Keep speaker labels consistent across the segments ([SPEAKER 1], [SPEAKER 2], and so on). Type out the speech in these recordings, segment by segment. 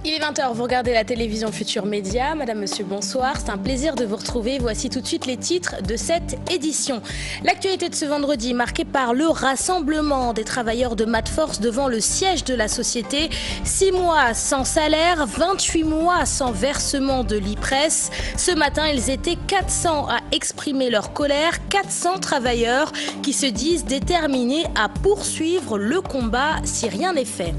[SPEAKER 1] Il est 20h, vous regardez la télévision Futur Média. Madame, monsieur, bonsoir. C'est un plaisir de vous retrouver. Voici tout de suite les titres de cette édition. L'actualité de ce vendredi marquée par le rassemblement des travailleurs de Matforce devant le siège de la société. 6 mois sans salaire, 28 mois sans versement de l'IPRES. Ce matin, ils étaient 400 à exprimer leur colère. 400 travailleurs qui se disent déterminés à poursuivre le combat si rien n'est fait.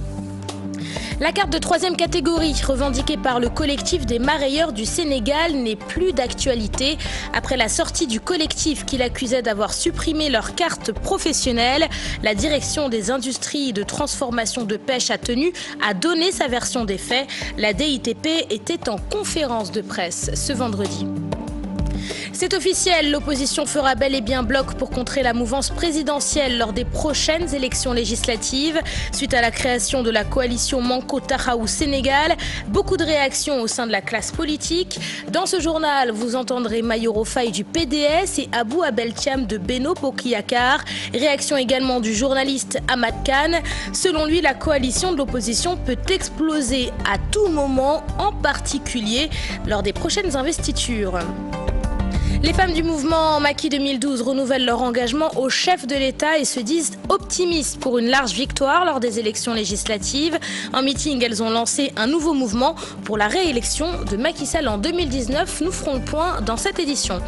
[SPEAKER 1] La carte de 3e catégorie, revendiquée par le collectif des marailleurs du Sénégal, n'est plus d'actualité. Après la sortie du collectif qui l'accusait d'avoir supprimé leur carte professionnelle, la direction des industries de transformation de pêche a donné sa version des faits. La DITP était en conférence de presse ce vendredi. C'est officiel, l'opposition fera bel et bien bloc pour contrer la mouvance présidentielle lors des prochaines élections législatives. Suite à la création de la coalition Manko Taxawu Sénégal, beaucoup de réactions au sein de la classe politique. Dans ce journal, vous entendrez Mayoro Faye du PDS et Abou Abel Thiam de Benno Bokk Yakaar. Réaction également du journaliste Ahmad Khan. Selon lui, la coalition de l'opposition peut exploser à tout moment, en particulier lors des prochaines investitures. Les femmes du mouvement Macky 2012 renouvellent leur engagement au chef de l'État et se disent optimistes pour une large victoire lors des élections législatives. En meeting, elles ont lancé un nouveau mouvement pour la réélection de Macky Sall en 2019. Nous ferons le point dans cette édition.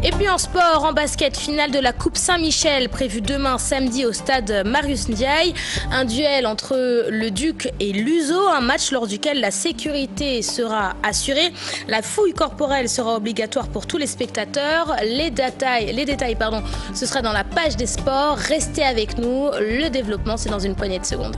[SPEAKER 1] Et puis en sport, en basket, finale de la Coupe Saint-Michel prévue demain samedi au stade Marius Ndiaye. Un duel entre le Duc et l'Uzo, un match lors duquel la sécurité sera assurée. La fouille corporelle sera obligatoire pour tous les spectateurs. Les détails, ce sera dans la page des sports. Restez avec nous. Le développement, c'est dans une poignée de secondes.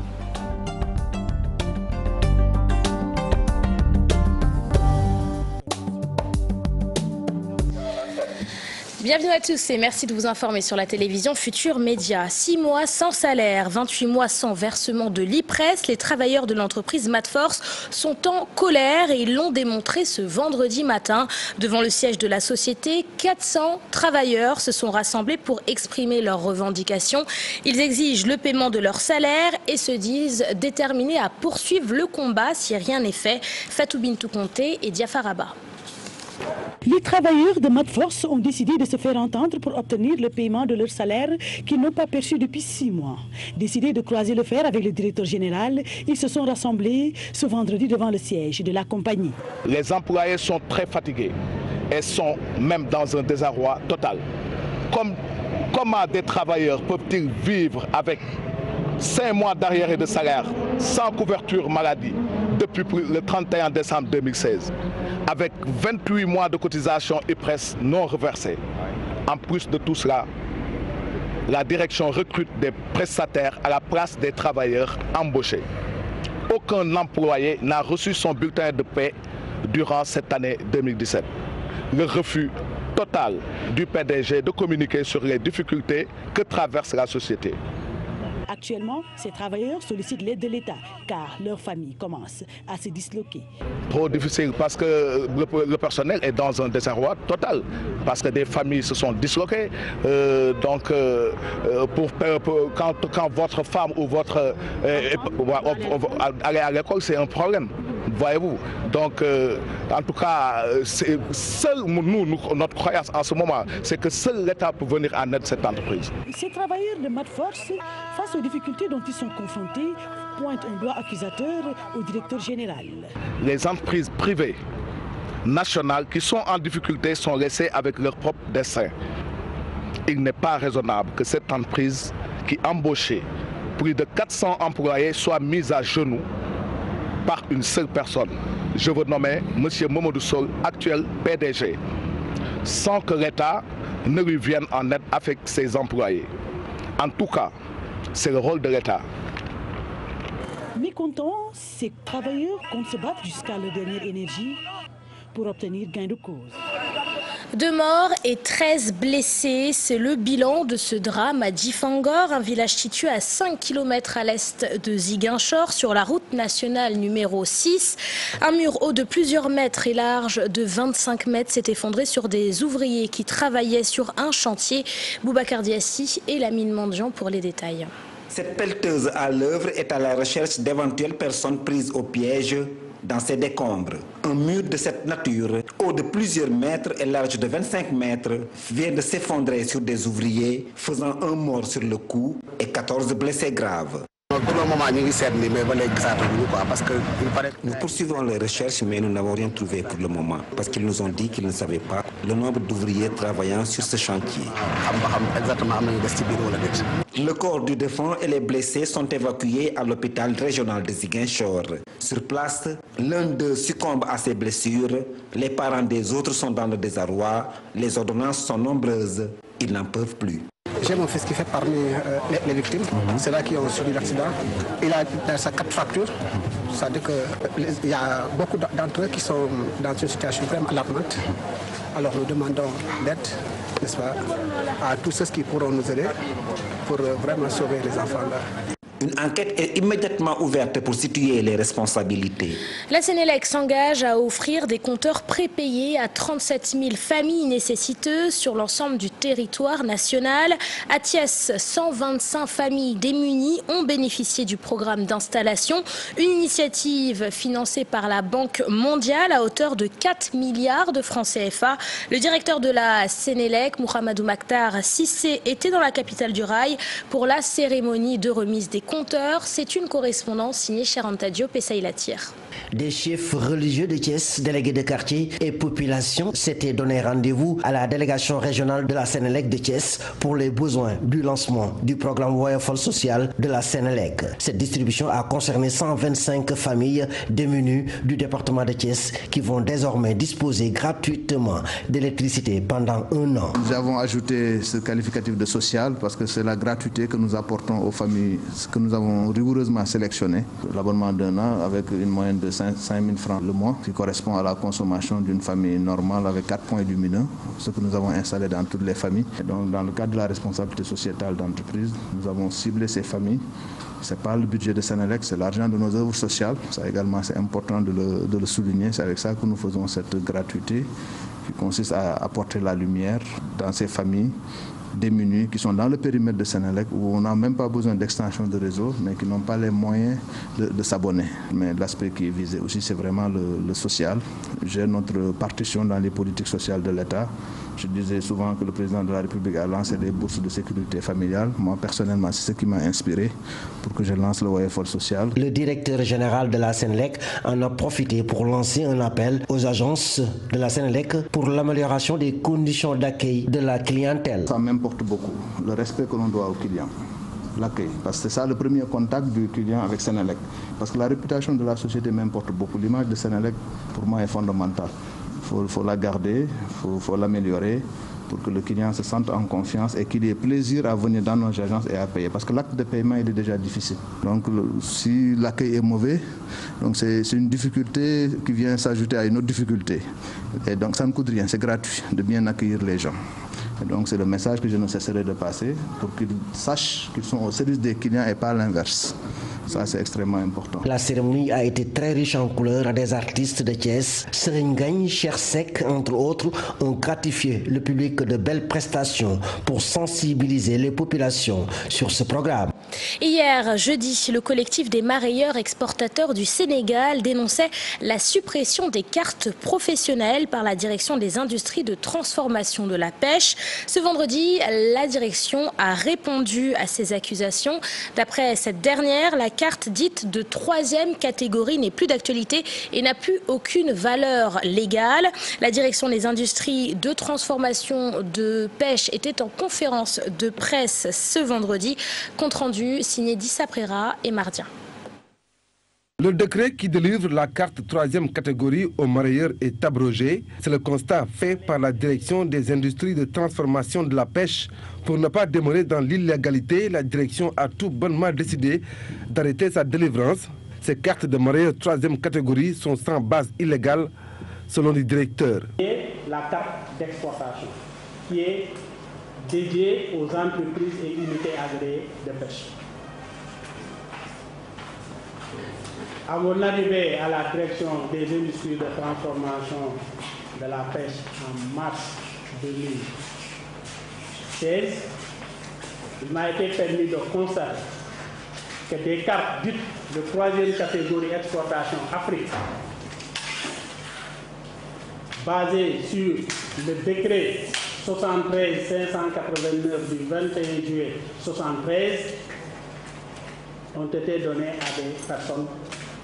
[SPEAKER 1] Bienvenue à tous et merci de vous informer sur la télévision Futur Média. 6 mois sans salaire, 28 mois sans versement de l'IPRES. Les travailleurs de l'entreprise Matforce sont en colère et ils l'ont démontré ce vendredi matin. Devant le siège de la société, 400 travailleurs se sont rassemblés pour exprimer leurs revendications. Ils exigent le paiement de leur salaire et se disent déterminés à poursuivre le combat si rien n'est fait. Fatou Bintou Conté et Diafar Abba.
[SPEAKER 2] Les travailleurs de Matforce ont décidé de se faire entendre pour obtenir le paiement de leur salaire qu'ils n'ont pas perçu depuis 6 mois. Décidés de croiser le fer avec le directeur général, ils se sont rassemblés ce vendredi devant le siège de la compagnie.
[SPEAKER 3] Les employés sont très fatigués et sont même dans un désarroi total. Comment des travailleurs peuvent-ils vivre avec 5 mois d'arriérés de salaire sans couverture maladie depuis le 31 décembre 2016, avec 28 mois de cotisation IPRES non reversés. En plus de tout cela, la direction recrute des prestataires à la place des travailleurs embauchés. Aucun employé n'a reçu son bulletin de paie durant cette année 2017. Le refus total du PDG de communiquer sur les difficultés que traverse la société.
[SPEAKER 2] Actuellement, ces travailleurs sollicitent l'aide de l'État car leur famille commence à se disloquer.
[SPEAKER 3] Trop difficile parce que le personnel est dans un désarroi total, parce que des familles se sont disloquées. Quand votre femme ou votre aller à l'école, c'est un problème. Voyez-vous. Donc, en tout cas, notre croyance en ce moment, c'est que seul l'État peut venir en aide à cette entreprise.
[SPEAKER 2] Ces travailleurs de Matforce, face aux difficultés dont ils sont confrontés, pointent un doigt accusateur au directeur général.
[SPEAKER 3] Les entreprises privées nationales qui sont en difficulté sont laissées avec leur propre destin. Il n'est pas raisonnable que cette entreprise qui embauchait plus de 400 employés soit mise à genoux par une seule personne. Je veux nommer M. Momodou Sol, actuel PDG, sans que l'État ne lui vienne en aide avec ses employés. En tout cas, c'est le rôle de l'État.
[SPEAKER 2] Mécontents, ces travailleurs comptent se battre jusqu'à leur dernière énergie pour obtenir gain de cause.
[SPEAKER 1] 2 morts et 13 blessés, c'est le bilan de ce drame à Djifangor, un village situé à 5 km à l'est de Ziguinchor, sur la route nationale numéro 6. Un mur haut de plusieurs mètres et large de 25 mètres s'est effondré sur des ouvriers qui travaillaient sur un chantier. Boubacar Diassi et Lamine Mandian pour les détails.
[SPEAKER 4] Cette pelleteuse à l'œuvre est à la recherche d'éventuelles personnes prises au piège dans ces décombres. Un mur de cette nature, haut de plusieurs mètres et large de 25 mètres, vient de s'effondrer sur des ouvriers, faisant un mort sur le coup et 14 blessés graves. Nous poursuivons les recherches, mais nous n'avons rien trouvé pour le moment, parce qu'ils nous ont dit qu'ils ne savaient pas le nombre d'ouvriers travaillant sur ce chantier. Le corps du défunt et les blessés sont évacués à l'hôpital régional de Ziguinchor. Sur place, l'un d'eux succombe à ses blessures, les parents des autres sont dans le désarroi, les ordonnances sont nombreuses, ils n'en peuvent plus.
[SPEAKER 5] J'ai mon fils qui fait parmi les victimes, c'est là qui ont subi l'accident. Il a 4 fractures, c'est-à-dire qu'il y a beaucoup d'entre eux qui sont dans une situation vraiment alarmante. Alors nous demandons d'aide, n'est-ce pas, à tous ceux qui pourront nous aider pour vraiment sauver les enfants là.
[SPEAKER 4] Une enquête est immédiatement ouverte pour situer les responsabilités.
[SPEAKER 1] La Sénélec s'engage à offrir des compteurs prépayés à 37 000 familles nécessiteuses sur l'ensemble du territoire national. À Thiès, 125 familles démunies ont bénéficié du programme d'installation. Une initiative financée par la Banque mondiale à hauteur de 4 milliards de francs CFA. Le directeur de la Sénélec, Mouhamadou Makhtar Sissé, était dans la capitale du rail pour la cérémonie de remise des compteurs. C'est une correspondance signée Charanta Diop et Saïla Tire.
[SPEAKER 6] Des chefs religieux de Thiès, délégués de quartier et population s'étaient donné rendez-vous à la délégation régionale de la Sénélec de Thiès pour les besoins du lancement du programme Woyofol social de la Sénélec. Cette distribution a concerné 125 familles démunies du département de Thiès qui vont désormais disposer gratuitement d'électricité pendant 1 an.
[SPEAKER 7] Nous avons ajouté ce qualificatif de social parce que c'est la gratuité que nous apportons aux familles que nous avons rigoureusement sélectionnées. L'abonnement d'1 an avec une moyenne de 5 000 francs le mois, qui correspond à la consommation d'une famille normale avec 4 points lumineux, ce que nous avons installé dans toutes les familles. Et donc, dans le cadre de la responsabilité sociétale d'entreprise, nous avons ciblé ces familles. Ce n'est pas le budget de Sénélec, c'est l'argent de nos œuvres sociales. Ça également, c'est important de le souligner. C'est avec ça que nous faisons cette gratuité qui consiste à apporter la lumière dans ces familles démunis qui sont dans le périmètre de Sénélec où on n'a même pas besoin d'extension de réseau mais qui n'ont pas les moyens de s'abonner. Mais l'aspect qui est visé aussi c'est vraiment le social. J'ai notre partition dans les politiques sociales de l'État. Je disais souvent que le président de la République a lancé des bourses de sécurité familiale. Moi personnellement c'est ce qui m'a inspiré pour que je lance le Woyofol social.
[SPEAKER 6] Le directeur général de la Sénélec en a profité pour lancer un appel aux agences de la Sénélec pour l'amélioration des conditions d'accueil de la clientèle.
[SPEAKER 7] Ça m'importe beaucoup, le respect que l'on doit aux clients, l'accueil, parce que c'est ça le premier contact du client avec Sénélec. Parce que la réputation de la société m'importe beaucoup. L'image de Sénélec, pour moi, est fondamentale. Il faut la garder, il faut l'améliorer pour que le client se sente en confiance et qu'il ait plaisir à venir dans nos agences et à payer. Parce que l'acte de paiement, il est déjà difficile. Donc, si l'accueil est mauvais, donc c'est une difficulté qui vient s'ajouter à une autre difficulté. Et donc, ça ne coûte rien, c'est gratuit de bien accueillir les gens. Et donc c'est le message que je ne cesserai de passer pour qu'ils sachent qu'ils sont au service des clients et pas l'inverse. Ça, c'est extrêmement important.
[SPEAKER 6] La cérémonie a été très riche en couleurs. Des artistes de Thiès, Seringagne, Chersek, entre autres, ont gratifié le public de belles prestations pour sensibiliser les populations sur ce programme.
[SPEAKER 1] Hier, jeudi, le collectif des marailleurs exportateurs du Sénégal dénonçait la suppression des cartes professionnelles par la direction des industries de transformation de la pêche. Ce vendredi, la direction a répondu à ces accusations. D'après cette dernière, la carte dite de 3e catégorie n'est plus d'actualité et n'a plus aucune valeur légale. La direction des industries de transformation de pêche était en conférence de presse ce vendredi. Compte rendu signé Dissa Prera et Mardien.
[SPEAKER 8] Le décret qui délivre la carte 3e catégorie aux marailleurs est abrogé. C'est le constat fait par la direction des industries de transformation de la pêche. Pour ne pas demeurer dans l'illégalité, la direction a tout bonnement décidé d'arrêter sa délivrance. Ces cartes de marailleurs 3e catégorie sont sans base illégale. selon le directeur.
[SPEAKER 9] Et la carte d'exportation qui est dédiée aux entreprises et unités agréées de pêche. À mon arrivée à la direction des industries de transformation de la pêche en mars 2016, il m'a été permis de constater que des cartes dites de troisième catégorie exportation Afrique, basées sur le décret 73 589 du 21 juillet 73, ont été données à des personnes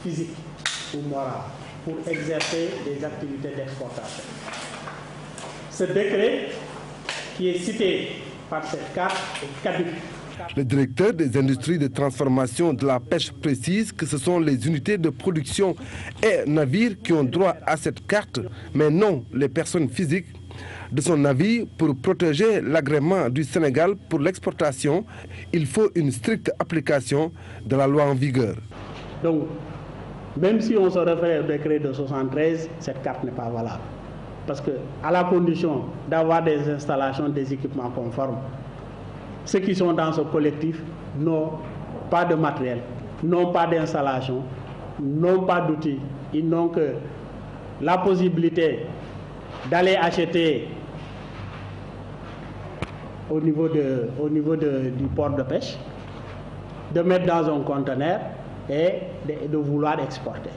[SPEAKER 9] physiques ou morales pour exercer des activités d'exportation. Ce décret, qui est cité par cette carte, est caduc.
[SPEAKER 8] Le directeur des industries de transformation de la pêche précise que ce sont les unités de production et navires qui ont droit à cette carte, mais non les personnes physiques. De son avis, pour protéger l'agrément du Sénégal pour l'exportation, il faut une stricte application de la loi en vigueur.
[SPEAKER 9] Donc, même si on se réfère au décret de 73, cette carte n'est pas valable. Parce que, à la condition d'avoir des installations, des équipements conformes, ceux qui sont dans ce collectif n'ont pas de matériel, n'ont pas d'installation, n'ont pas d'outils. Ils n'ont que la possibilité d'aller acheter au niveau du port de pêche, de mettre dans un conteneur et de vouloir exporter.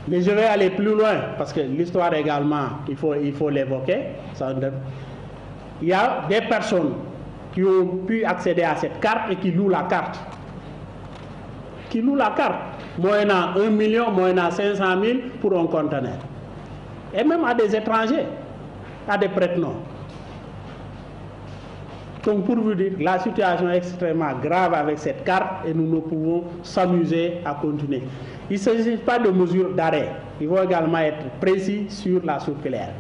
[SPEAKER 9] Mais je vais aller plus loin, parce que l'histoire également, il faut l'évoquer. Il y a des personnes qui ont pu accéder à cette carte et qui louent la carte. Qui louent la carte, moyennant 1 million, moyennant 500 000 pour un conteneur. Et même à des étrangers, à des prête-noms. Donc pour vous dire, la situation est extrêmement grave avec cette carte et nous ne pouvons s'amuser à continuer. Il ne s'agit pas de mesures d'arrêt. Il faut également être précis sur la circulaire.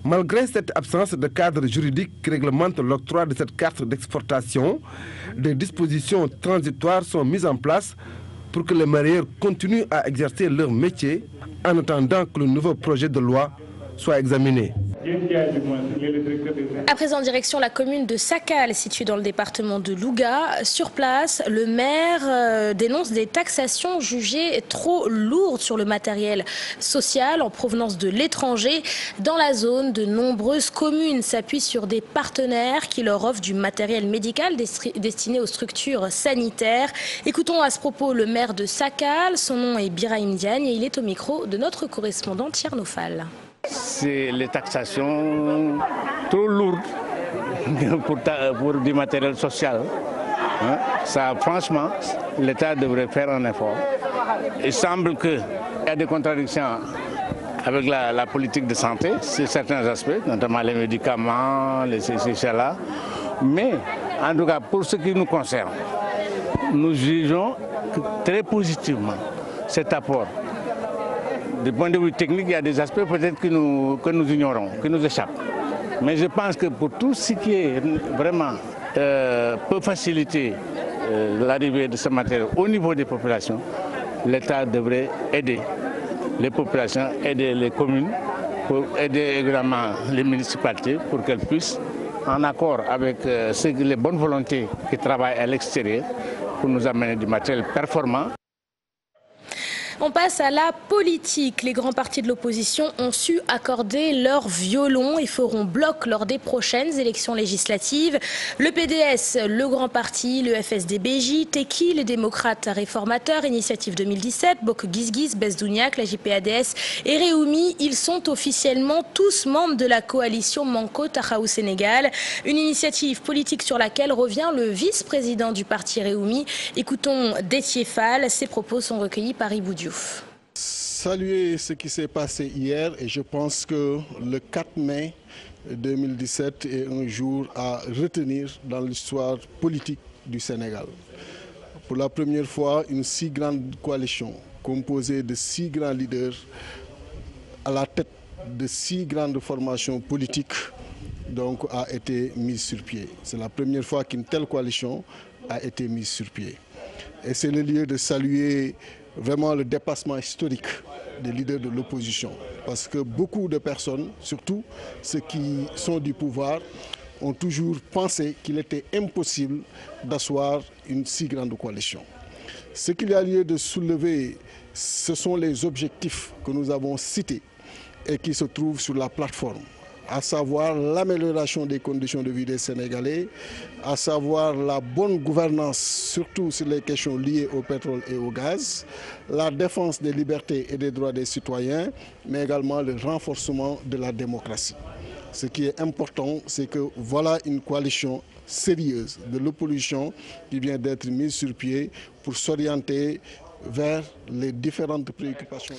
[SPEAKER 8] Malgré cette absence de cadre juridique qui réglemente l'octroi de cette carte d'exportation, des dispositions transitoires sont mises en place pour que les mareyeurs continuent à exercer leur métier en attendant que le nouveau projet de loi soit examiné.
[SPEAKER 1] À présent, direction la commune de Sakal, située dans le département de Louga. Sur place, le maire dénonce des taxations jugées trop lourdes sur le matériel social en provenance de l'étranger. Dans la zone, de nombreuses communes s'appuient sur des partenaires qui leur offrent du matériel médical destiné aux structures sanitaires. Écoutons à ce propos le maire de Sakal. Son nom est Birahim Diagne et il est au micro de notre correspondant Tierno Fall.
[SPEAKER 10] C'est les taxations trop lourdes pour du matériel social. Ça, franchement, l'État devrait faire un effort. Il semble qu'il y a des contradictions avec la politique de santé sur certains aspects, notamment les médicaments, les CCC-là. Mais, en tout cas, pour ce qui nous concerne, nous jugeons très positivement cet apport. Du point de vue technique, il y a des aspects peut-être que nous ignorons, qui nous échappent. Mais je pense que pour tout ce qui est vraiment peut faciliter l'arrivée de ce matériel au niveau des populations, l'État devrait aider les populations, aider les communes, pour aider également les municipalités pour qu'elles puissent, en accord avec les bonnes volontés qui travaillent à l'extérieur, pour nous amener du matériel performant.
[SPEAKER 1] On passe à la politique. Les grands partis de l'opposition ont su accorder leur violon et feront bloc lors des prochaines élections législatives. Le PDS, le grand parti, le FSD-BJ, Teki, les démocrates réformateurs, Initiative 2017, Bokk Gis Gis, Besdouniak, la JPADS et Réumi, ils sont officiellement tous membres de la coalition Manko Taxawu Sénégal. Une initiative politique sur laquelle revient le vice-président du parti Réumi. Écoutons Déthié Fall. Ses propos sont recueillis par Ibou Diouf.
[SPEAKER 11] Saluer ce qui s'est passé hier et je pense que le 4 mai 2017 est un jour à retenir dans l'histoire politique du Sénégal. Pour la première fois, une si grande coalition composée de 6 grands leaders à la tête de 6 grandes formations politiques donc, a été mise sur pied. C'est la première fois qu'une telle coalition a été mise sur pied. Et c'est le lieu de saluer vraiment le dépassement historique des leaders de l'opposition. Parce que beaucoup de personnes, surtout ceux qui sont du pouvoir, ont toujours pensé qu'il était impossible d'asseoir une si grande coalition. Ce qu'il y a lieu de soulever, ce sont les objectifs que nous avons cités et qui se trouvent sur la plateforme, à savoir l'amélioration des conditions de vie des Sénégalais, à savoir la bonne gouvernance, surtout sur les questions liées au pétrole et au gaz, la défense des libertés et des droits des citoyens, mais également le renforcement de la démocratie. Ce qui est important, c'est que voilà une coalition sérieuse de l'opposition qui vient d'être mise sur pied pour s'orienter vers les différentes préoccupations.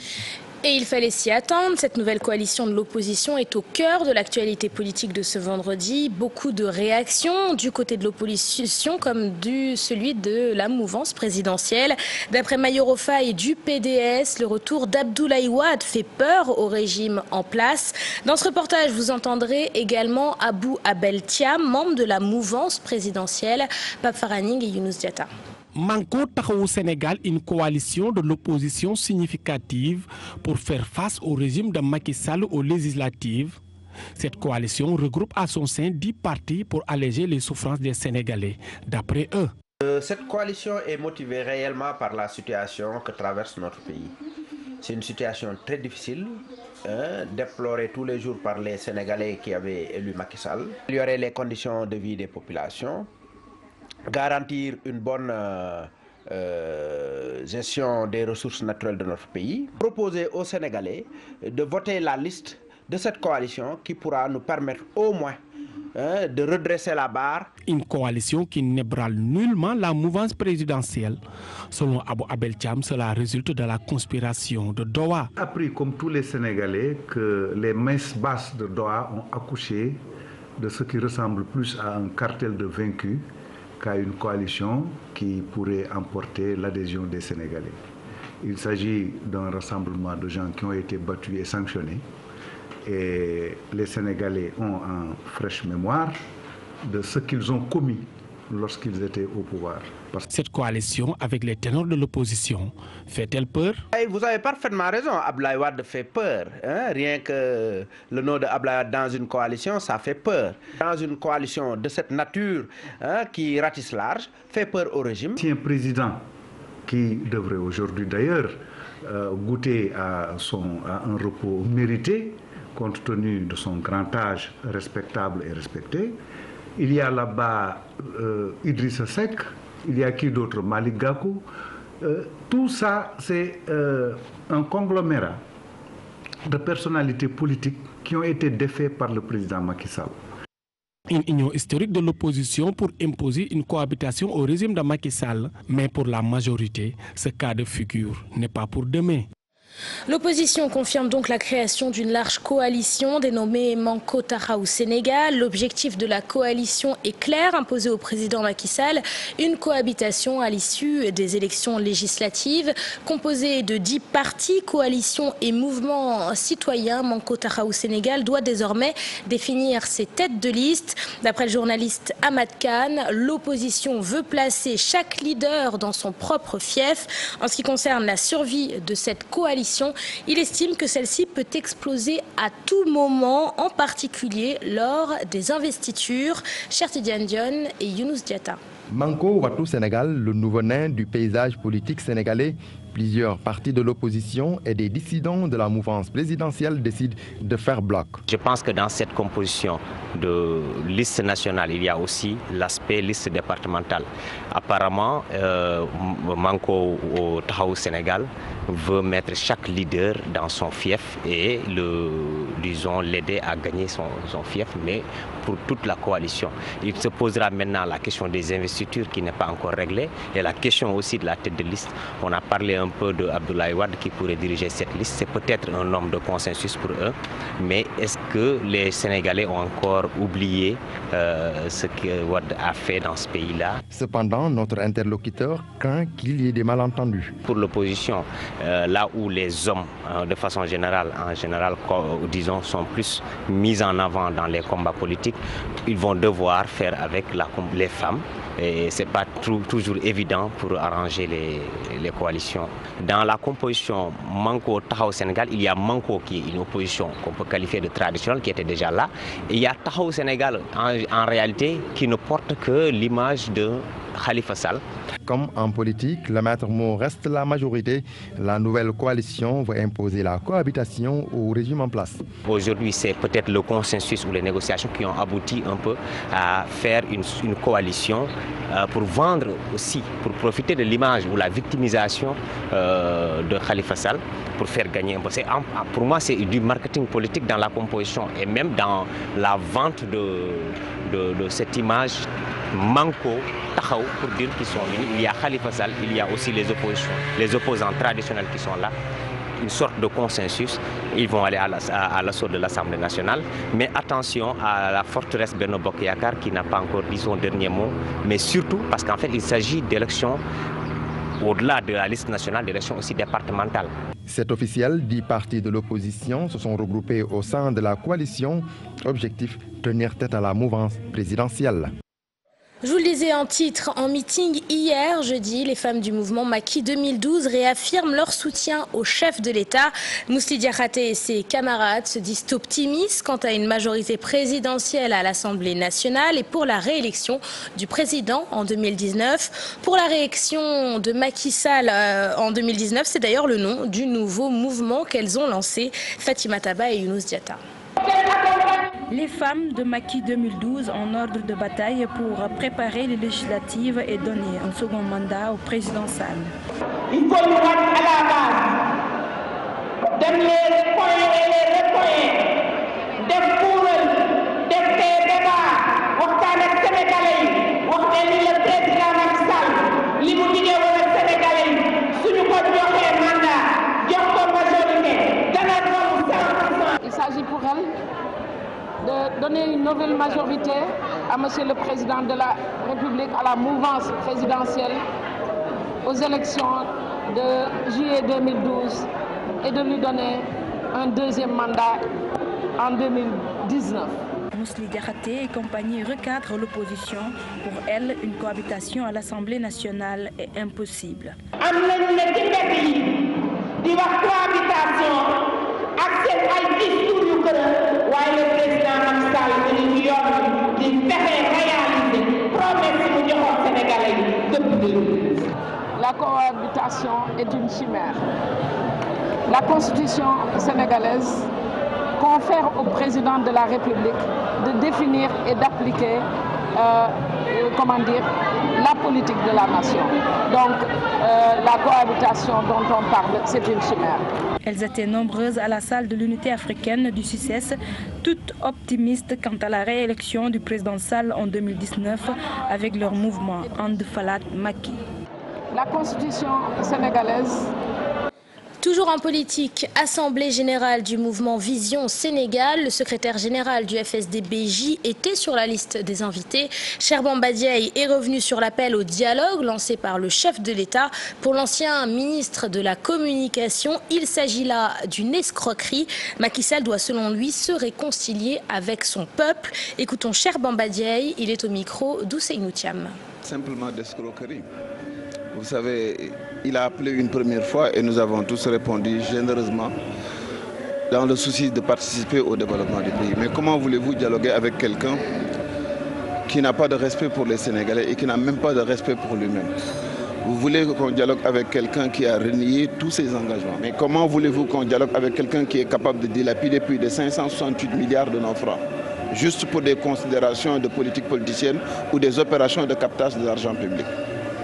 [SPEAKER 1] Et il fallait s'y attendre. Cette nouvelle coalition de l'opposition est au cœur de l'actualité politique de ce vendredi. Beaucoup de réactions du côté de l'opposition comme celui de la mouvance présidentielle. D'après Mayoro Faye du PDS, le retour d'Abdoulaye Wade fait peur au régime en place. Dans ce reportage, vous entendrez également Abou Abel Thiam, membre de la mouvance présidentielle, Pape Faraning et Younous Diatta.
[SPEAKER 12] Manko Taxawu Sénégal, une coalition de l'opposition significative pour faire face au régime de Macky Sall aux législatives. Cette coalition regroupe à son sein 10 partis pour alléger les souffrances des Sénégalais, d'après eux.
[SPEAKER 13] Cette coalition est motivée réellement par la situation que traverse notre pays. C'est une situation très difficile, déplorée tous les jours par les Sénégalais qui avaient élu Macky Sall. Il y aurait les conditions de vie des populations, garantir une bonne gestion des ressources naturelles de notre pays, proposer aux Sénégalais de voter la liste de cette coalition qui pourra nous permettre au moins de redresser la barre.
[SPEAKER 12] Une coalition qui n'ébranle nullement la mouvance présidentielle. Selon Abou Abel Thiam, cela résulte de la conspiration de Doha.
[SPEAKER 14] J'ai appris comme tous les Sénégalais que les messes basses de Doha ont accouché de ce qui ressemble plus à un cartel de vaincus qu'à une coalition qui pourrait emporter l'adhésion des Sénégalais. Il s'agit d'un rassemblement de gens qui ont été battus et sanctionnés. Et les Sénégalais ont en fraîche mémoire de ce qu'ils ont commis lorsqu'ils étaient au pouvoir.
[SPEAKER 12] Cette coalition avec les ténors de l'opposition fait-elle peur?
[SPEAKER 13] Vous avez parfaitement raison, Abdoulaye Wade fait peur. Rien que le nom de Abdoulaye Wade dans une coalition, ça fait peur. Dans une coalition de cette nature qui ratisse large, fait peur au régime.
[SPEAKER 14] Si un président qui devrait aujourd'hui d'ailleurs goûter à un repos mérité, compte tenu de son grand âge respectable et respecté, il y a là-bas Idrissa Seck, il y a qui d'autre, Malick Gakou. Tout ça, c'est un conglomérat de personnalités politiques qui ont été défaits par le président Macky Sall.
[SPEAKER 12] Une union historique de l'opposition pour imposer une cohabitation au régime de Macky Sall. Mais pour la majorité, ce cas de figure n'est pas pour demain.
[SPEAKER 1] L'opposition confirme donc la création d'une large coalition dénommée Manko Taxawu Sénégal. L'objectif de la coalition est clair, imposer au président Macky Sall une cohabitation à l'issue des élections législatives. Composée de 10 partis, coalitions et mouvements citoyens, Manko Taxawu Sénégal doit désormais définir ses têtes de liste. D'après le journaliste Ahmad Khan, l'opposition veut placer chaque leader dans son propre fief. En ce qui concerne la survie de cette coalition, il estime que celle-ci peut exploser à tout moment, en particulier lors des investitures. Chertidiane Dione et Younous Diatta.
[SPEAKER 15] Manko Taxawu Sénégal, le nouveau nain du paysage politique sénégalais. Plusieurs partis de l'opposition et des dissidents de la mouvance présidentielle décident de faire bloc.
[SPEAKER 16] Je pense que dans cette composition de liste nationale, il y a aussi l'aspect liste départementale. Apparemment, Manko Taxawu Sénégal veut mettre chaque leader dans son fief et l'aider à gagner son fief, mais pour toute la coalition. Il se posera maintenant la question des investitures qui n'est pas encore réglée et la question aussi de la tête de liste. On a parlé un peu de Abdoulaye Wade qui pourrait diriger cette liste. C'est peut-être un homme de consensus pour eux, mais est-ce que les Sénégalais ont encore oublié ce que Wade a fait dans ce pays-là?
[SPEAKER 15] Cependant, notre interlocuteur craint qu'il y ait des malentendus.
[SPEAKER 16] Pour l'opposition, là où les hommes, de façon générale, disons religions sont plus mises en avant dans les combats politiques, ils vont devoir faire avec les femmes. Et ce n'est pas toujours évident pour arranger les coalitions. Dans la composition Manko Tahaou Sénégal, il y a Manko qui est une opposition qu'on peut qualifier de traditionnelle, qui était déjà là. Et il y a Tahaou Sénégal en réalité qui ne porte que l'image de Khalifa Sall.
[SPEAKER 15] Comme en politique, le maître mot reste la majorité. La nouvelle coalition va imposer la cohabitation au régime en place.
[SPEAKER 16] Aujourd'hui, c'est peut-être le consensus ou les négociations qui ont abouti un peu à faire une coalition pour vendre aussi, pour profiter de l'image ou la victimisation de Khalifa Sall, pour faire gagner un peu. Pour moi, c'est du marketing politique dans la composition et même dans la vente de cette image Manko Tahaou, pour dire qu'ils sont unis. Il y a Khalifa Sall, il y a aussi les oppositions, les opposants traditionnels qui sont là. Une sorte de consensus. Ils vont aller à l'assaut de l'Assemblée nationale. Mais attention à la forteresse Benno Bokk Yakaar qui n'a pas encore dit son dernier mot. Mais surtout parce qu'en fait, il s'agit d'élections, au-delà de la liste nationale, d'élections aussi départementales.
[SPEAKER 15] C'est officiel, 10 partis de l'opposition se sont regroupés au sein de la coalition. Objectif, tenir tête à la mouvance présidentielle.
[SPEAKER 1] Je vous le disais en titre, en meeting hier, jeudi, les femmes du mouvement Macky 2012 réaffirment leur soutien au chef de l'État. Mously Diakhaté et ses camarades se disent optimistes quant à une majorité présidentielle à l'Assemblée nationale et pour la réélection du président en 2019. Pour la réélection de Macky Sall en 2019, c'est d'ailleurs le nom du nouveau mouvement qu'elles ont lancé, Fatima Taba et Younous Diatta.
[SPEAKER 17] Les femmes de Macky 2012 en ordre de bataille pour préparer les législatives et donner un second mandat au président Sall.
[SPEAKER 18] Il faut nous rendre à la base, dem les points et les repoints, dem kuréel, def des débats, waxtaan ak Sénégalais yi, wax ne li le président Macky Sall li mu diggee woon ak Sénégalais yi suñu ko joxee mandat jox ko majorité dana doon 100%.
[SPEAKER 19] Il s'agit pour elle de donner une nouvelle majorité à Monsieur le Président de la République, à la mouvance présidentielle, aux élections de juillet 2012 et de lui donner un deuxième mandat en 2019.
[SPEAKER 17] Mously Diakhaté et compagnie recadrent l'opposition. Pour elle, une cohabitation à l'Assemblée nationale est impossible.
[SPEAKER 18] Accès ay discours yu gën a waaye le président Macky Sall mi ngi yoon di fexe réaliser promesse yi mu joxoon Sénégalais yi depuis 2012.
[SPEAKER 19] La cohabitation est une chimère. La Constitution sénégalaise confère au président de la République de définir et d'appliquer la politique de la nation. Donc la cohabitation dont on parle, c'est une chimère.
[SPEAKER 17] Elles étaient nombreuses à la salle de l'unité africaine du CICES, toutes optimistes quant à la réélection du président Sall en 2019 avec leur mouvement And Falat Macky.
[SPEAKER 19] La Constitution sénégalaise.
[SPEAKER 1] Toujours en politique, Assemblée générale du mouvement Vision Sénégal, le secrétaire général du FSD/BJ était sur la liste des invités. Cheikh Bamba Dièye est revenu sur l'appel au dialogue lancé par le chef de l'État. Pour l'ancien ministre de la Communication, il s'agit là d'une escroquerie. Macky Sall doit selon lui se réconcilier avec son peuple. Écoutons Cheikh Bamba Dièye, il est au micro d'Ousseynou Thiam.
[SPEAKER 20] Simplement d'escroquerie. Vous savez, il a appelé une première fois et nous avons tous répondu généreusement dans le souci de participer au développement du pays. Mais comment voulez-vous dialoguer avec quelqu'un qui n'a pas de respect pour les Sénégalais et qui n'a même pas de respect pour lui-même? Vous voulez qu'on dialogue avec quelqu'un qui a renié tous ses engagements. Mais comment voulez-vous qu'on dialogue avec quelqu'un qui est capable de dilapider plus de 568 milliards de nos francs juste pour des considérations de politique politicienne ou des opérations de captage de l'argent public?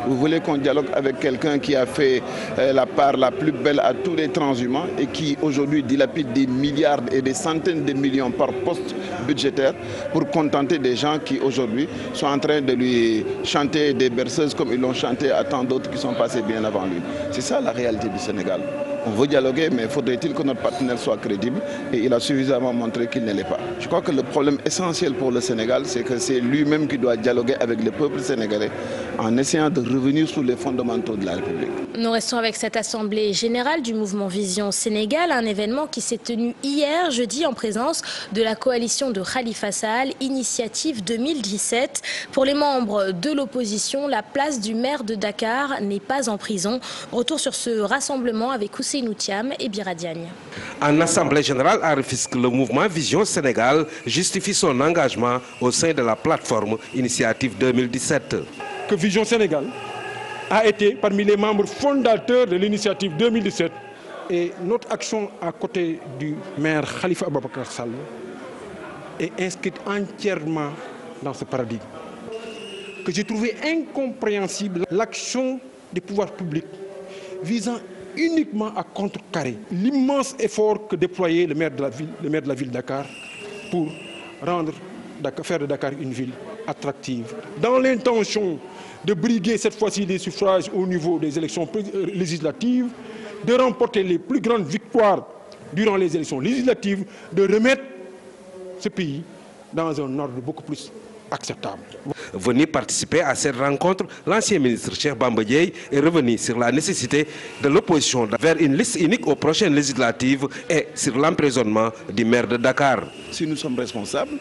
[SPEAKER 20] Vous voulez qu'on dialogue avec quelqu'un qui a fait la part la plus belle à tous les transhumants et qui aujourd'hui dilapide des milliards et des centaines de millions par poste budgétaire pour contenter des gens qui aujourd'hui sont en train de lui chanter des berceuses comme ils l'ont chanté à tant d'autres qui sont passés bien avant lui. C'est ça la réalité du Sénégal. On veut dialoguer, mais faudrait-il que notre partenaire soit crédible et il a suffisamment montré qu'il ne l'est pas. Je crois que le problème essentiel pour le Sénégal, c'est que c'est lui-même qui doit dialoguer avec le peuple sénégalais en essayant de revenir sur les fondamentaux de la République.
[SPEAKER 1] Nous restons avec cette assemblée générale du mouvement Vision Sénégal, un événement qui s'est tenu hier, jeudi, en présence de la coalition de Khalifa Sall, Initiative 2017. Pour les membres de l'opposition, la place du maire de Dakar n'est pas en prison. Retour sur ce rassemblement avec Ousseynou Thiam et Bira Diagne.
[SPEAKER 21] En assemblée générale à Rufisque, le mouvement Vision Sénégal justifie son engagement au sein de la plateforme Initiative 2017.
[SPEAKER 22] Que Vision Sénégal a été parmi les membres fondateurs de l'initiative 2017 et notre action à côté du maire Khalifa Ababacar Sall est inscrite entièrement dans ce paradigme. Que j'ai trouvé incompréhensible l'action des pouvoirs publics visant uniquement à contrecarrer l'immense effort que déployait le maire de la ville de Dakar pour faire de Dakar une ville attractive, dans l'intention de briguer cette fois-ci des suffrages au niveau des élections législatives, de remporter les plus grandes victoires durant les élections législatives, de remettre ce pays dans un ordre beaucoup plus acceptable.
[SPEAKER 21] Venu participer à cette rencontre, l'ancien ministre Cheikh Bamba Dièye est revenu sur la nécessité de l'opposition vers une liste unique aux prochaines législatives et sur l'emprisonnement du maire de Dakar.
[SPEAKER 20] Si nous sommes responsables,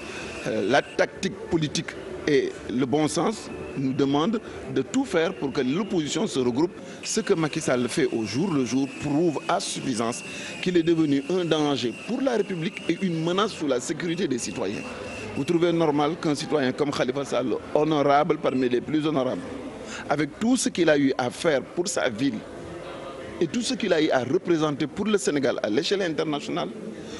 [SPEAKER 20] la tactique politique et le bon sens nous demandent de tout faire pour que l'opposition se regroupe. Ce que Macky Sall fait au jour le jour prouve à suffisance qu'il est devenu un danger pour la République et une menace sur la sécurité des citoyens. Vous trouvez normal qu'un citoyen comme Khalifa Sall, honorable parmi les plus honorables, avec tout ce qu'il a eu à faire pour sa ville et tout ce qu'il a eu à représenter pour le Sénégal à l'échelle internationale,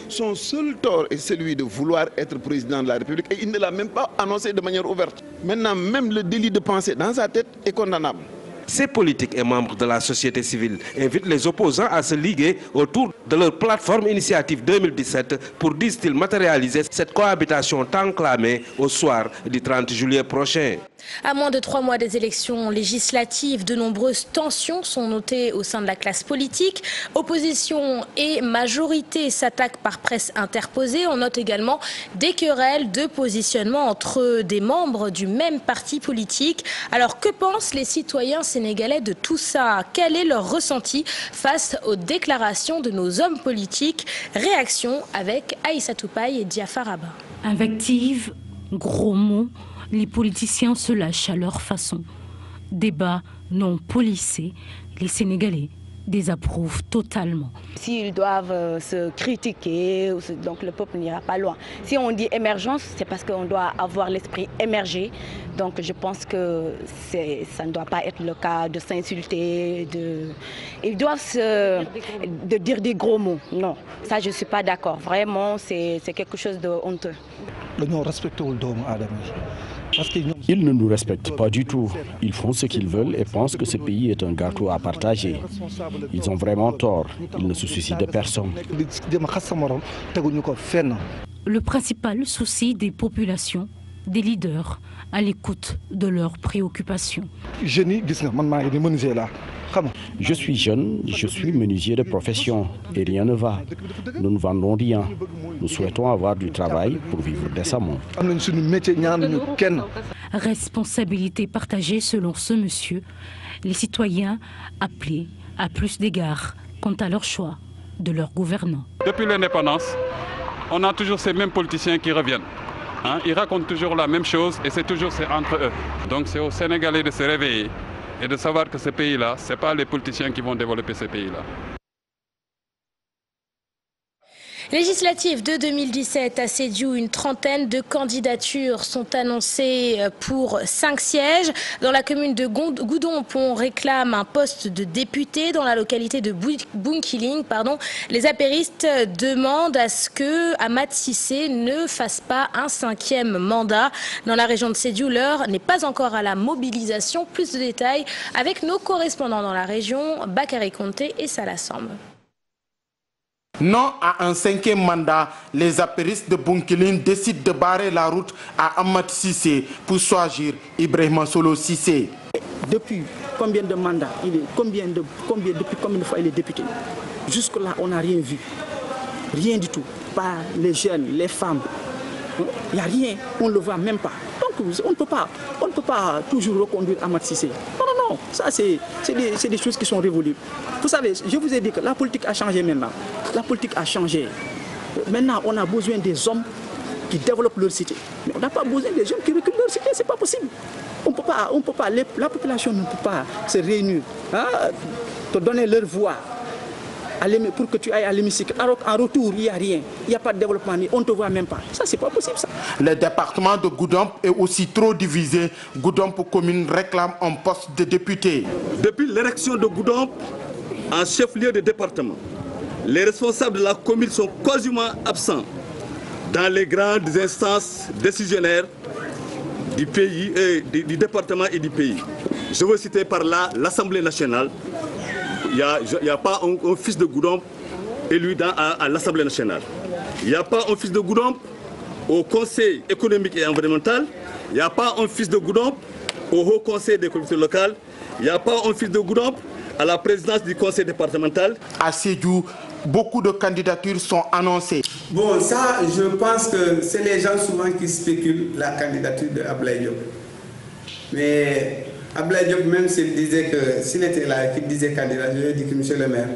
[SPEAKER 20] son seul tort est celui de vouloir être président de la République et il ne l'a même pas annoncé de manière ouverte. Maintenant, même le délit de penser dans sa tête est condamnable.
[SPEAKER 21] Ces politiques et membres de la société civile invitent les opposants à se liguer autour de leur plateforme Initiative 2017 pour, disent-ils, matérialiser cette cohabitation tant clamée au soir du 30 juillet prochain.
[SPEAKER 1] À moins de 3 mois des élections législatives, de nombreuses tensions sont notées au sein de la classe politique. Opposition et majorité s'attaquent par presse interposée. On note également des querelles de positionnement entre des membres du même parti politique. Alors que pensent les citoyens sénégalais de tout ça? Quel est leur ressenti face aux déclarations de nos hommes politiques? Réaction avec Aïssatou Paye et Diafar Abba.
[SPEAKER 23] Invective, gros mots. Les politiciens se lâchent à leur façon. Débat non policé, les Sénégalais désapprouvent totalement.
[SPEAKER 24] S'ils doivent se critiquer, donc le peuple n'ira pas loin. Si on dit émergence, c'est parce qu'on doit avoir l'esprit émergé. Donc je pense que ça ne doit pas être le cas de s'insulter. Ils doivent de dire des gros mots. Non, ça je ne suis pas d'accord. Vraiment, c'est quelque chose de honteux.
[SPEAKER 25] Ils ne nous respectent pas du tout. Ils font ce qu'ils veulent et pensent que ce pays est un gâteau à partager. Ils ont vraiment tort. Ils ne se soucient de personne.
[SPEAKER 23] Le principal souci des populations, des leaders, à l'écoute de leurs préoccupations.
[SPEAKER 25] Je suis jeune, je suis menuisier de profession et rien ne va. Nous ne vendons rien. Nous souhaitons avoir du travail pour vivre décemment.
[SPEAKER 23] Responsabilité partagée selon ce monsieur, les citoyens appelés à plus d'égards quant à leur choix de leurs gouvernants.
[SPEAKER 26] Depuis l'indépendance, on a toujours ces mêmes politiciens qui reviennent. Ils racontent toujours la même chose et c'est toujours entre eux. Donc c'est aux Sénégalais de se réveiller et de savoir que ce pays-là, ce n'est pas les politiciens qui vont développer ce pays-là.
[SPEAKER 1] Législative de 2017 à Sédhiou, une trentaine de candidatures sont annoncées pour 5 sièges. Dans la commune de Goudomp, on réclame un poste de député. Dans la localité de Bunkiling, les apéristes demandent à ce que Ahmad Cissé ne fasse pas un 5e mandat. Dans la région de Sédhiou, l'heure n'est pas encore à la mobilisation. Plus de détails avec nos correspondants dans la région, Bakary Conté et Salah Samb.
[SPEAKER 27] Non à un 5e mandat, les apéristes de Bunkiling décident de barrer la route à Ahmad Cissé pour choisir Ibrahima Solo Cissé.
[SPEAKER 28] Depuis combien de mandats, depuis combien de fois il est député?
[SPEAKER 2] Jusque-là, on n'a rien vu. Rien du tout. Pas les jeunes, les femmes. Il n'y a rien. On ne le voit même pas. Donc, on ne peut pas toujours reconduire Ahmed Cissé. Non, non, non. Ça, c'est des choses qui sont révolues. Vous savez, je vous ai dit que la politique a changé maintenant. La politique a changé. Maintenant, on a besoin des hommes qui développent leur cité. Mais on n'a pas besoin des jeunes qui reculent leur cité. Ce n'est pas possible. On peut pas, la population ne peut pas se réunir, te donner leur voix pour que tu ailles à l'hémicycle. En retour, il n'y a rien. Il n'y a pas de développement. On ne te voit même pas. Ça, c'est pas possible, ça.
[SPEAKER 27] Le département de Goudomp est aussi trop divisé. Goudomp commune réclame un poste de député.
[SPEAKER 3] Depuis l'érection de Goudomp en chef-lieu de département, les responsables de la commune sont quasiment absents dans les grandes instances décisionnaires du pays, du département et du pays. Je veux citer par là l'Assemblée nationale. Il n'y a pas un fils de Goudomp élu à l'Assemblée nationale. Il n'y a pas un fils de Goudomp au Conseil économique et environnemental. Il n'y a pas un fils de Goudomp au Haut Conseil des collectivités locales. Il n'y a pas un fils de Goudomp à la présidence du Conseil départemental.
[SPEAKER 27] À Sédhiou, beaucoup de candidatures sont annoncées.
[SPEAKER 4] Bon, ça, je pense que c'est les gens souvent qui spéculent la candidature de Abdoulaye Diop. Mais Abdoulaye Diop, même s'il disait que, s'il était là et qu'il disait candidat, je lui ai dit que monsieur le maire,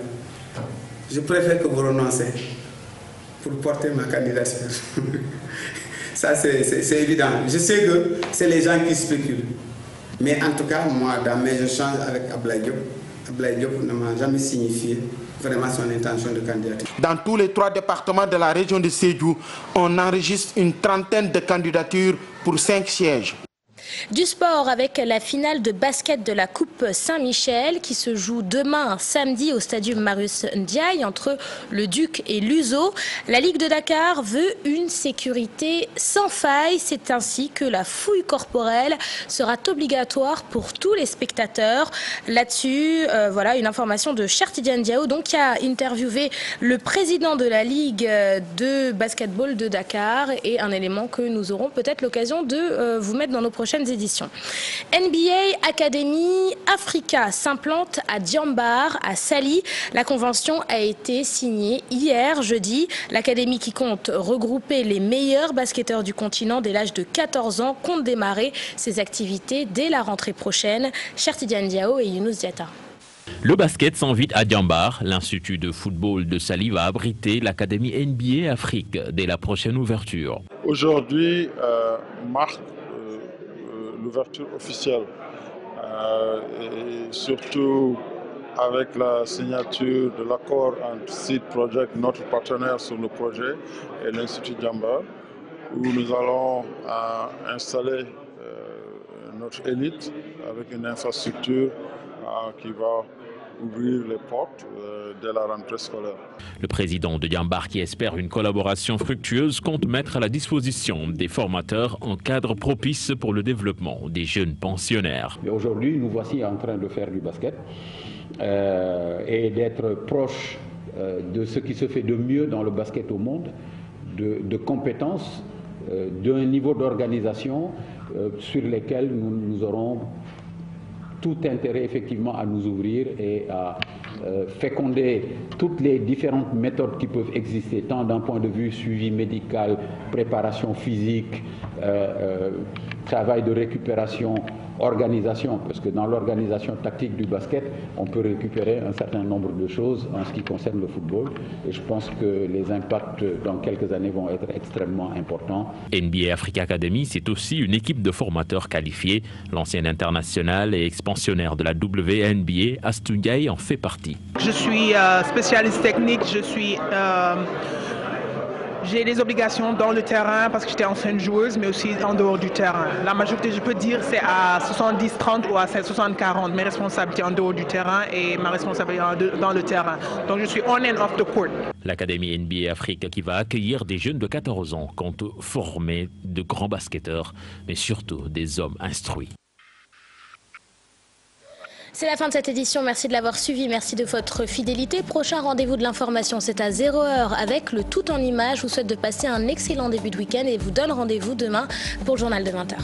[SPEAKER 4] je préfère que vous renoncez pour porter ma candidature. Ça, c'est évident. Je sais que c'est les gens qui spéculent. Mais en tout cas, moi, dans mes échanges avec Abdoulaye Diop ne m'a jamais signifié vraiment son intention de candidature.
[SPEAKER 27] Dans tous les 3 départements de la région de Sédhiou, on enregistre une trentaine de candidatures pour 5 sièges.
[SPEAKER 1] Du sport avec la finale de basket de la Coupe Saint-Michel qui se joue demain samedi au stadium Marius Ndiaye entre le Duc et l'Uzo. La Ligue de Dakar veut une sécurité sans faille. C'est ainsi que la fouille corporelle sera obligatoire pour tous les spectateurs. Là-dessus, voilà une information de Cheikh Tidiane Diao donc, qui a interviewé le président de la Ligue de basketball de Dakar et un élément que nous aurons peut-être l'occasion de vous mettre dans nos prochaines éditions. NBA Academy Africa s'implante à Diambar, à Sali. La convention a été signée hier, jeudi. L'académie qui compte regrouper les meilleurs basketteurs du continent dès l'âge de 14 ans compte démarrer ses activités dès la rentrée prochaine. Cheikh Tidiane Diao et Younous Diatta.
[SPEAKER 5] Le basket s'invite à Diambar. L'Institut de football de Sali va abriter l'Académie NBA Afrique dès la prochaine ouverture.
[SPEAKER 6] Aujourd'hui marque l'ouverture officielle et surtout avec la signature de l'accord entre Seed Project, notre partenaire sur le projet, et l'Institut Diambar, où nous allons installer notre élite avec une infrastructure qui va ouvrir les portes dès la rentrée scolaire.
[SPEAKER 5] Le président de Diambar, qui espère une collaboration fructueuse, compte mettre à la disposition des formateurs un cadre propice pour le développement des jeunes pensionnaires.
[SPEAKER 7] Aujourd'hui, nous voici en train de faire du basket et d'être proche de ce qui se fait de mieux dans le basket au monde, de compétences, d'un niveau d'organisation sur lesquels nous aurons tout intérêt effectivement à nous ouvrir et à féconder toutes les différentes méthodes qui peuvent exister, tant d'un point de vue suivi médical, préparation physique, travail de récupération, organisation, parce que dans l'organisation tactique du basket, on peut récupérer un certain nombre de choses en ce qui concerne le football. Et je pense que les impacts dans quelques années vont être extrêmement importants.
[SPEAKER 5] NBA Africa Academy, c'est aussi une équipe de formateurs qualifiés. L'ancien international et expansionnaire de la WNBA, Astou Ndiaye, en fait partie.
[SPEAKER 9] Je suis spécialiste technique, j'ai des obligations dans le terrain parce que j'étais ancienne joueuse, mais aussi en dehors du terrain. La majorité, je peux dire, c'est à 70-30 ou à 60-40. Mes responsabilités en dehors du terrain et ma responsabilité dans le terrain. Donc je suis on and off the court.
[SPEAKER 5] L'Académie NBA Afrique, qui va accueillir des jeunes de 14 ans, compte former de grands basketteurs, mais surtout des hommes instruits.
[SPEAKER 1] C'est la fin de cette édition, merci de l'avoir suivi, merci de votre fidélité. Prochain rendez-vous de l'information, c'est à 0h avec le tout en images. Je vous souhaite de passer un excellent début de week-end et vous donne rendez-vous demain pour le journal de 20h.